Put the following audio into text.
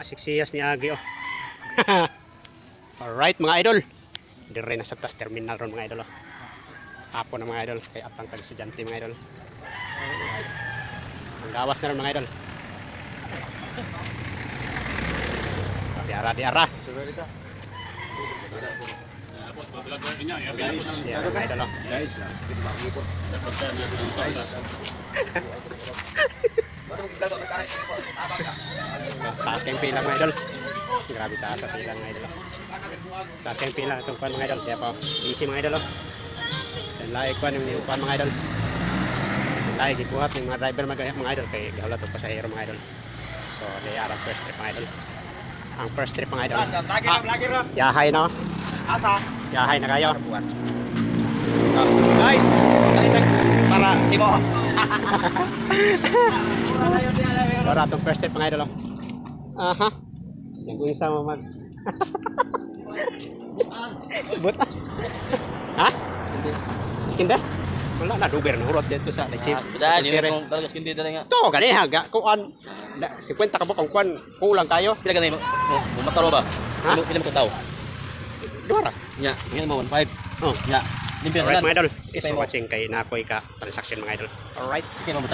Siksiyas ni Agi oh. Alright mga idol. Dire na sa tas terminal ron mga idol oh. Apo na mga idol kay apang tag estudyante mga idol. Ang gawas na ron mga idol. Diara. Yeah, mga idol oh. Taas kayong pila mga idol. Grabe taas sa pila mga idol. Taas kayong pila itong kuhan mga idol. Kaya po, easy mga idol. Dan laik kuhan yung kuhan mga idol. Laik ipuhat ng mga driver mga idol. Kaya gawala itong pasahero mga idol. So, they are ang first trip mga idol. Ang first trip mga idol. Yahay na. Asa? Yahay na kayo. Guys, para imo. Para itong first trip mga idol. Aha. Yan kung isa mo mag... Buta. Ha? Iskinda? Wala na, duber na urot dito sa Lexip. Dahil yun kung talaga skin dito nga. Ito, ganiha. Kuan, 50 ka po kung kuan, kulang tayo. Pila ganay mo mataro ba? Ha? Pila mo tao? Dora. Nya, ngin mo 15. Oh. Nya. Limpyo Alright na. mga idol. Thanks for watching kay Nakoy ka transaction mga idol. Alright. Sige mo